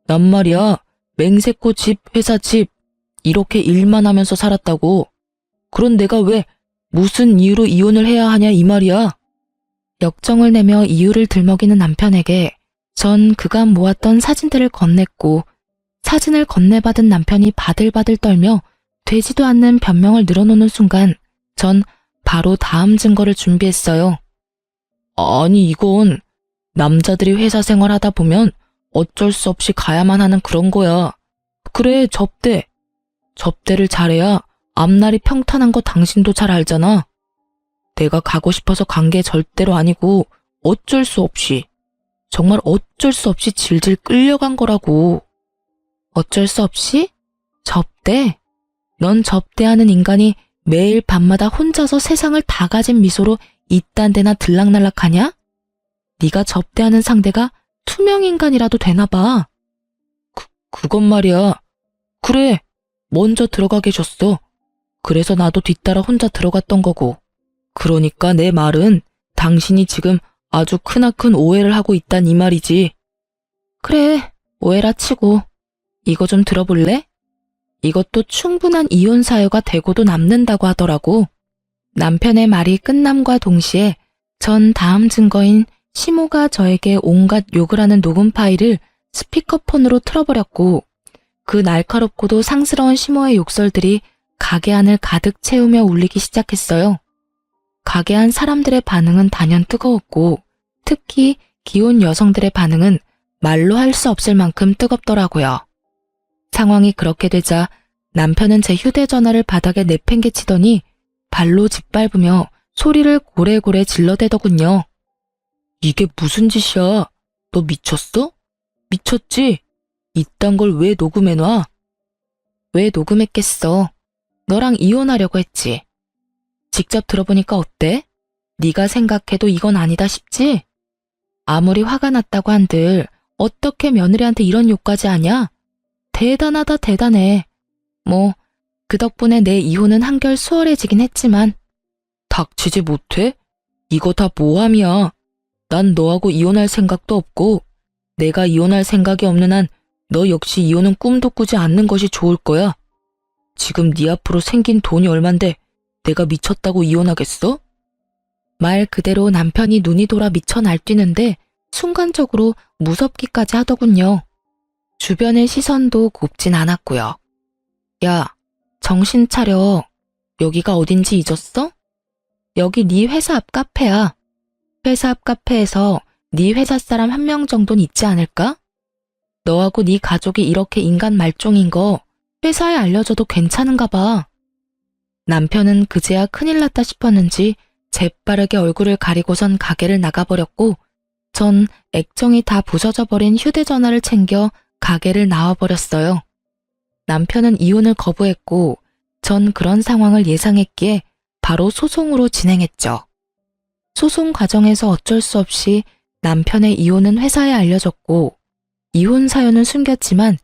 난 말이야, 맹세코 집, 회사 집 이렇게 일만 하면서 살았다고. 그런 내가 왜 무슨 이유로 이혼을 해야 하냐 이 말이야. 역정을 내며 이유를 들먹이는 남편에게 전 그간 모았던 사진들을 건넸고 사진을 건네받은 남편이 바들바들 떨며 되지도 않는 변명을 늘어놓는 순간 전 바로 다음 증거를 준비했어요. 아니 이건 남자들이 회사 생활하다 보면 어쩔 수 없이 가야만 하는 그런 거야. 그래, 접대. 접대를 잘해야 앞날이 평탄한 거 당신도 잘 알잖아. 내가 가고 싶어서 간 게 절대로 아니고 어쩔 수 없이, 정말 어쩔 수 없이 질질 끌려간 거라고. 어쩔 수 없이? 접대? 넌 접대하는 인간이 매일 밤마다 혼자서 세상을 다 가진 미소로 이딴 데나 들락날락하냐? 네가 접대하는 상대가 투명인간이라도 되나 봐. 그건 말이야. 그래, 먼저 들어가게 줬어. 그래서 나도 뒤따라 혼자 들어갔던 거고. 그러니까 내 말은 당신이 지금 아주 크나큰 오해를 하고 있단 이 말이지. 그래, 오해라 치고. 이거 좀 들어볼래? 이것도 충분한 이혼 사유가 되고도 남는다고 하더라고. 남편의 말이 끝남과 동시에 전 다음 증거인 시모가 저에게 온갖 욕을 하는 녹음 파일을 스피커폰으로 틀어버렸고 그 날카롭고도 상스러운 시모의 욕설들이 가게 안을 가득 채우며 울리기 시작했어요. 가게 안 사람들의 반응은 단연 뜨거웠고 특히 기혼 여성들의 반응은 말로 할 수 없을 만큼 뜨겁더라고요. 상황이 그렇게 되자 남편은 제 휴대전화를 바닥에 내팽개치더니 발로 짓밟으며 소리를 고래고래 질러대더군요. 이게 무슨 짓이야? 너 미쳤어? 미쳤지? 이딴 걸 왜 녹음해놔? 왜 녹음했겠어? 너랑 이혼하려고 했지. 직접 들어보니까 어때? 네가 생각해도 이건 아니다 싶지? 아무리 화가 났다고 한들 어떻게 며느리한테 이런 욕까지 하냐? 대단하다 대단해. 뭐 그 덕분에 내 이혼은 한결 수월해지긴 했지만 닥치지 못해? 이거 다 모함이야. 난 너하고 이혼할 생각도 없고 내가 이혼할 생각이 없는 한 너 역시 이혼은 꿈도 꾸지 않는 것이 좋을 거야. 지금 네 앞으로 생긴 돈이 얼만데 내가 미쳤다고 이혼하겠어? 말 그대로 남편이 눈이 돌아 미쳐 날뛰는데 순간적으로 무섭기까지 하더군요. 주변의 시선도 곱진 않았고요. 야, 정신 차려. 여기가 어딘지 잊었어? 여기 네 회사 앞 카페야. 회사 앞 카페에서 네 회사 사람 한 명 정도는 있지 않을까? 너하고 네 가족이 이렇게 인간 말종인 거 회사에 알려줘도 괜찮은가 봐. 남편은 그제야 큰일 났다 싶었는지 재빠르게 얼굴을 가리고선 가게를 나가버렸고 전 액정이 다 부서져 버린 휴대전화를 챙겨 가게를 나와버렸어요. 남편은 이혼을 거부했고 전 그런 상황을 예상했기에 바로 소송으로 진행했죠. 소송 과정에서 어쩔 수 없이 남편의 이혼은 회사에 알려졌고 이혼 사연은 숨겼지만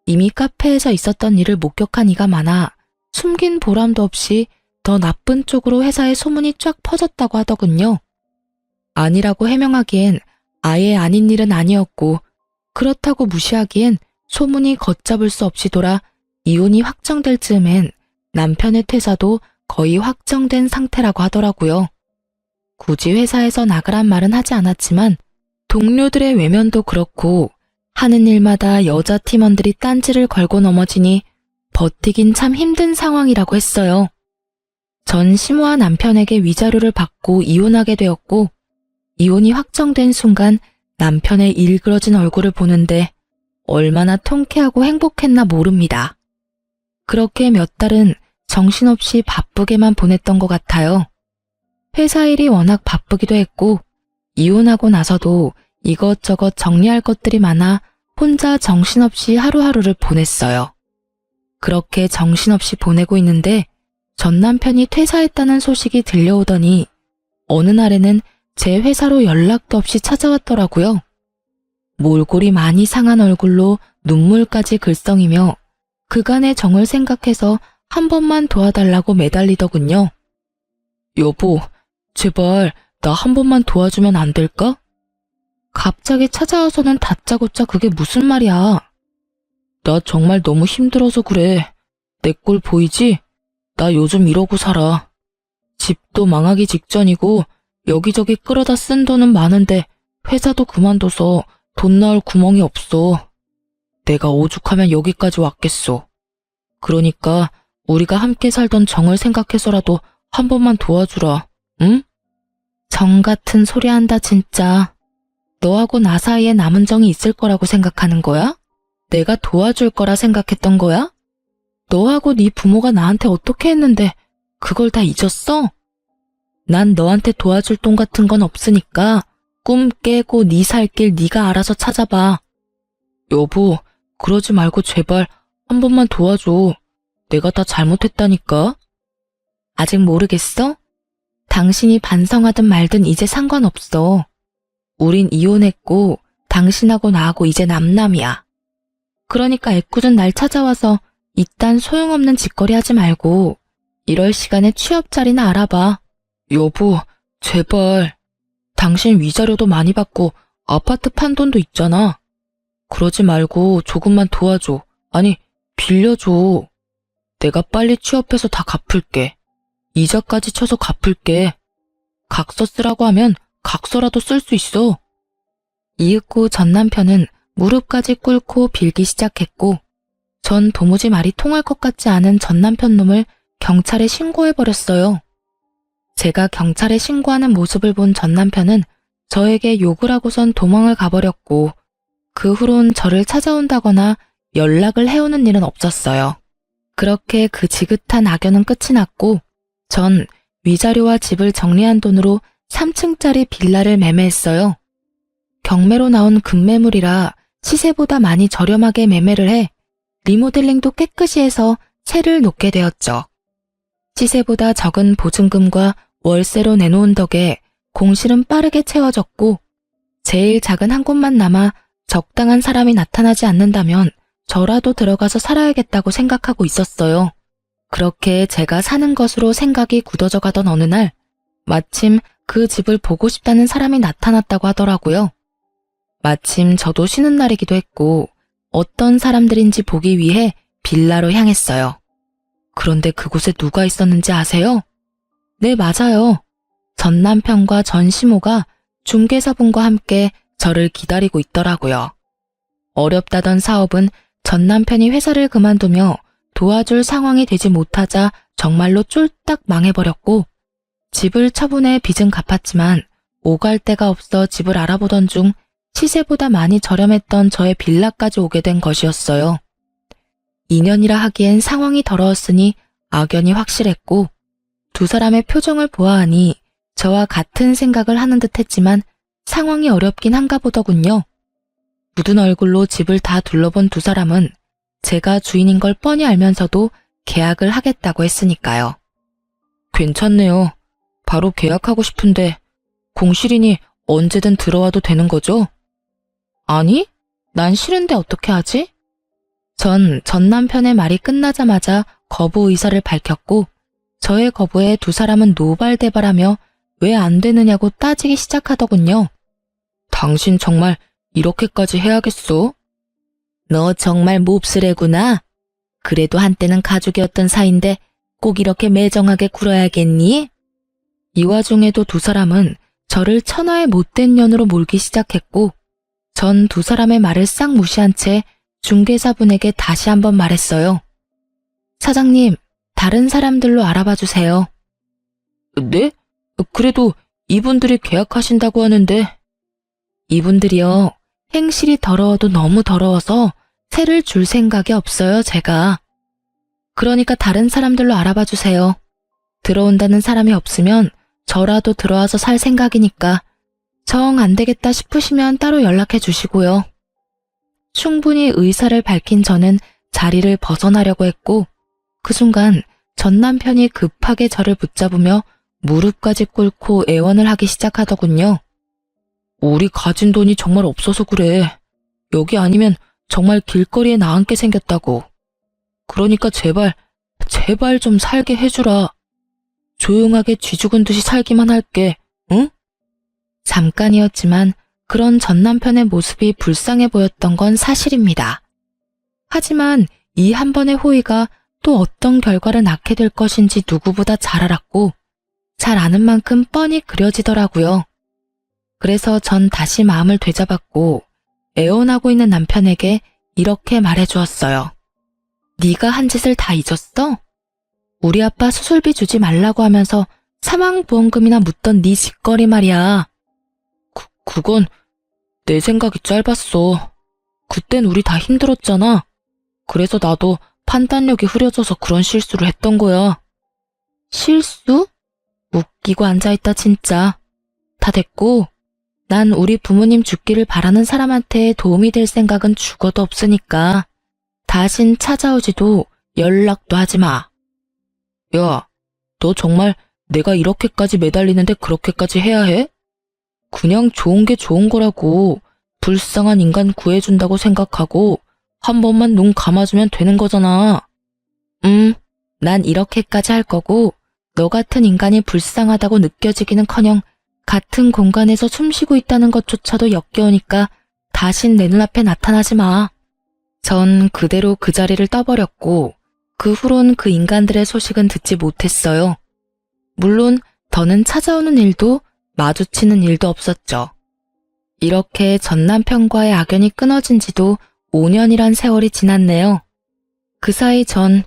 이미 카페에서 있었던 일을 목격한 이가 많아 숨긴 보람도 없이 더 나쁜 쪽으로 회사에 소문이 쫙 퍼졌다고 하더군요. 아니라고 해명하기엔 아예 아닌 일은 아니었고 그렇다고 무시하기엔 소문이 걷잡을 수 없이 돌아 이혼이 확정될 즈음엔 남편의 퇴사도 거의 확정된 상태라고 하더라고요. 굳이 회사에서 나가란 말은 하지 않았지만 동료들의 외면도 그렇고 하는 일마다 여자 팀원들이 딴지를 걸고 넘어지니 버티긴 참 힘든 상황이라고 했어요. 전 시모와 남편에게 위자료를 받고 이혼하게 되었고 이혼이 확정된 순간 남편의 일그러진 얼굴을 보는데 얼마나 통쾌하고 행복했나 모릅니다. 그렇게 몇 달은 정신없이 바쁘게만 보냈던 것 같아요. 회사 일이 워낙 바쁘기도 했고 이혼하고 나서도 이것저것 정리할 것들이 많아 혼자 정신없이 하루하루를 보냈어요. 그렇게 정신없이 보내고 있는데 전 남편이 퇴사했다는 소식이 들려오더니 어느 날에는 제 회사로 연락도 없이 찾아왔더라고요. 몰골이 많이 상한 얼굴로 눈물까지 글썽이며 그간의 정을 생각해서 한 번만 도와달라고 매달리더군요. 여보, 제발 나 한 번만 도와주면 안 될까? 갑자기 찾아와서는 다짜고짜 그게 무슨 말이야. 나 정말 너무 힘들어서 그래. 내 꼴 보이지? 나 요즘 이러고 살아. 집도 망하기 직전이고 여기저기 끌어다 쓴 돈은 많은데 회사도 그만둬서 돈 나올 구멍이 없어. 내가 오죽하면 여기까지 왔겠어. 그러니까 우리가 함께 살던 정을 생각해서라도 한 번만 도와주라, 응? 정 같은 소리 한다 진짜. 너하고 나 사이에 남은 정이 있을 거라고 생각하는 거야? 내가 도와줄 거라 생각했던 거야? 너하고 네 부모가 나한테 어떻게 했는데 그걸 다 잊었어? 난 너한테 도와줄 돈 같은 건 없으니까 꿈 깨고 네 살 길 네가 알아서 찾아봐. 여보, 그러지 말고 제발 한 번만 도와줘. 내가 다 잘못했다니까. 아직 모르겠어? 당신이 반성하든 말든 이제 상관없어. 우린 이혼했고 당신하고 나하고 이제 남남이야. 그러니까 애꿎은 날 찾아와서 이딴 소용없는 짓거리 하지 말고 이럴 시간에 취업 자리나 알아봐. 여보, 제발. 당신 위자료도 많이 받고 아파트 판 돈도 있잖아. 그러지 말고 조금만 도와줘. 아니, 빌려줘. 내가 빨리 취업해서 다 갚을게. 이자까지 쳐서 갚을게. 각서 쓰라고 하면 각서라도 쓸 수 있어. 이윽고 전 남편은 무릎까지 꿇고 빌기 시작했고, 전 도무지 말이 통할 것 같지 않은 전 남편 놈을 경찰에 신고해버렸어요. 제가 경찰에 신고하는 모습을 본 전 남편은 저에게 욕을 하고선 도망을 가버렸고, 그 후론 저를 찾아온다거나 연락을 해오는 일은 없었어요. 그렇게 그 지긋한 악연은 끝이 났고, 전 위자료와 집을 정리한 돈으로 3층짜리 빌라를 매매했어요. 경매로 나온 급매물이라 시세보다 많이 저렴하게 매매를 해 리모델링도 깨끗이 해서 세를 놓게 되었죠. 시세보다 적은 보증금과 월세로 내놓은 덕에 공실은 빠르게 채워졌고, 제일 작은 한 곳만 남아 적당한 사람이 나타나지 않는다면 저라도 들어가서 살아야겠다고 생각하고 있었어요. 그렇게 제가 사는 것으로 생각이 굳어져 가던 어느 날, 마침 그 집을 보고 싶다는 사람이 나타났다고 하더라고요. 마침 저도 쉬는 날이기도 했고, 어떤 사람들인지 보기 위해 빌라로 향했어요. 그런데 그곳에 누가 있었는지 아세요? 네, 맞아요. 전 남편과 전 시모가 중개사분과 함께 저를 기다리고 있더라고요. 어렵다던 사업은 전 남편이 회사를 그만두며 도와줄 상황이 되지 못하자 정말로 쫄딱 망해버렸고, 집을 처분해 빚은 갚았지만 오갈 데가 없어 집을 알아보던 중 시세보다 많이 저렴했던 저의 빌라까지 오게 된 것이었어요. 2년이라 하기엔 상황이 더러웠으니 악연이 확실했고, 두 사람의 표정을 보아하니 저와 같은 생각을 하는 듯 했지만 상황이 어렵긴 한가 보더군요. 묻은 얼굴로 집을 다 둘러본 두 사람은 제가 주인인 걸 뻔히 알면서도 계약을 하겠다고 했으니까요. 괜찮네요. 바로 계약하고 싶은데 공실이니 언제든 들어와도 되는 거죠? 아니, 난 싫은데 어떻게 하지? 전 남편의 말이 끝나자마자 거부 의사를 밝혔고, 저의 거부에 두 사람은 노발대발하며 왜 안 되느냐고 따지기 시작하더군요. 당신 정말 이렇게까지 해야겠어? 너 정말 몹쓸애구나. 그래도 한때는 가족이었던 사이인데 꼭 이렇게 매정하게 굴어야겠니? 이 와중에도 두 사람은 저를 천하의 못된 년으로 몰기 시작했고, 전 두 사람의 말을 싹 무시한 채 중개사분에게 다시 한번 말했어요. 사장님, 다른 사람들로 알아봐 주세요. 네? 그래도 이분들이 계약하신다고 하는데. 이분들이요, 행실이 더러워도 너무 더러워서 세를 줄 생각이 없어요, 제가. 그러니까 다른 사람들로 알아봐 주세요. 들어온다는 사람이 없으면 저라도 들어와서 살 생각이니까 정 안 되겠다 싶으시면 따로 연락해 주시고요. 충분히 의사를 밝힌 저는 자리를 벗어나려고 했고, 그 순간 전 남편이 급하게 저를 붙잡으며 무릎까지 꿇고 애원을 하기 시작하더군요. 우리 가진 돈이 정말 없어서 그래. 여기 아니면 정말 길거리에 나앉게 생겼다고. 그러니까 제발 좀 살게 해주라. 조용하게 쥐죽은 듯이 살기만 할게, 응? 잠깐이었지만 그런 전 남편의 모습이 불쌍해 보였던 건 사실입니다. 하지만 이 한 번의 호의가 또 어떤 결과를 낳게 될 것인지 누구보다 잘 알았고, 잘 아는 만큼 뻔히 그려지더라고요. 그래서 전 다시 마음을 되잡았고 애원하고 있는 남편에게 이렇게 말해주었어요. 네가 한 짓을 다 잊었어? 우리 아빠 수술비 주지 말라고 하면서 사망보험금이나 묻던 네 짓거리 말이야. 그건 내 생각이 짧았어. 그땐 우리 다 힘들었잖아. 그래서 나도 판단력이 흐려져서 그런 실수를 했던 거야. 실수? 웃기고 앉아있다 진짜. 다 됐고, 난 우리 부모님 죽기를 바라는 사람한테 도움이 될 생각은 죽어도 없으니까 다신 찾아오지도 연락도 하지 마. 야, 너 정말 내가 이렇게까지 매달리는데 그렇게까지 해야 해? 그냥 좋은 게 좋은 거라고. 불쌍한 인간 구해준다고 생각하고 한 번만 눈 감아주면 되는 거잖아. 난 이렇게까지 할 거고, 너 같은 인간이 불쌍하다고 느껴지기는커녕 같은 공간에서 숨쉬고 있다는 것조차도 역겨우니까 다신 내 눈앞에 나타나지 마. 전 그대로 그 자리를 떠버렸고 그 후론 그 인간들의 소식은 듣지 못했어요. 물론 더는 찾아오는 일도 마주치는 일도 없었죠. 이렇게 전 남편과의 악연이 끊어진 지도 5년이란 세월이 지났네요. 그 사이 전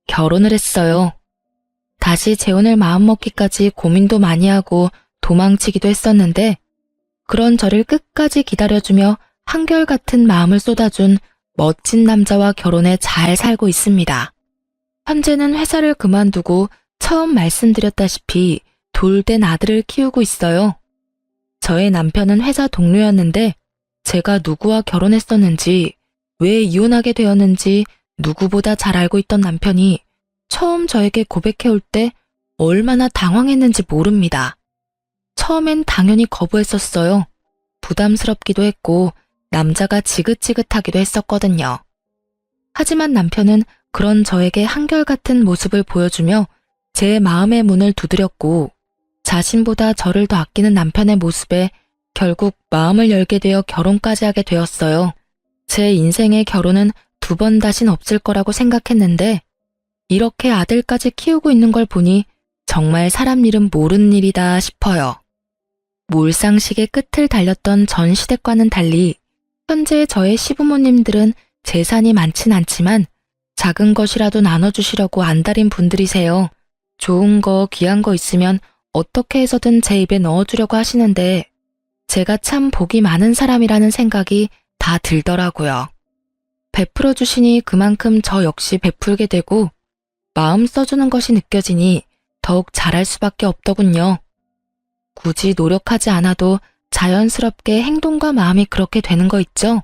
결혼을 했어요. 다시 재혼을 마음먹기까지 고민도 많이 하고 도망치기도 했었는데 그런 저를 끝까지 기다려주며 한결같은 마음을 쏟아준 멋진 남자와 결혼해 잘 살고 있습니다. 현재는 회사를 그만두고 처음 말씀드렸다시피 돌된 아들을 키우고 있어요. 저의 남편은 회사 동료였는데 제가 누구와 결혼했었는지, 왜 이혼하게 되었는지 누구보다 잘 알고 있던 남편이 처음 저에게 고백해올 때 얼마나 당황했는지 모릅니다. 처음엔 당연히 거부했었어요. 부담스럽기도 했고 남자가 지긋지긋하기도 했었거든요. 하지만 남편은 그런 저에게 한결같은 모습을 보여주며 제 마음의 문을 두드렸고 자신보다 저를 더 아끼는 남편의 모습에 결국 마음을 열게 되어 결혼까지 하게 되었어요. 제 인생의 결혼은 2번 다신 없을 거라고 생각했는데 이렇게 아들까지 키우고 있는 걸 보니 정말 사람 일은 모르는 일이다 싶어요. 몰상식의 끝을 달렸던 전 시댁과는 달리 현재 저의 시부모님들은 재산이 많진 않지만 작은 것이라도 나눠주시려고 안달인 분들이세요. 좋은 거, 귀한 거 있으면 어떻게 해서든 제 입에 넣어주려고 하시는데 제가 참 복이 많은 사람이라는 생각이 다 들더라고요. 베풀어 주시니 그만큼 저 역시 베풀게 되고 마음 써주는 것이 느껴지니 더욱 잘할 수밖에 없더군요. 굳이 노력하지 않아도 자연스럽게 행동과 마음이 그렇게 되는 거 있죠?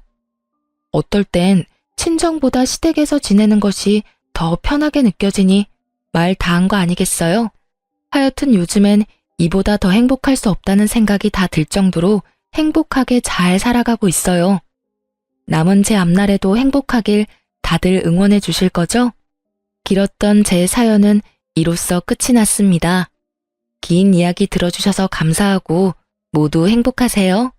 어떨 땐 친정보다 시댁에서 지내는 것이 더 편하게 느껴지니 말 다 한 거 아니겠어요? 하여튼 요즘엔 이보다 더 행복할 수 없다는 생각이 다 들 정도로 행복하게 잘 살아가고 있어요. 남은 제 앞날에도 행복하길 다들 응원해 주실 거죠? 길었던 제 사연은 이로써 끝이 났습니다. 긴 이야기 들어주셔서 감사하고 모두 행복하세요.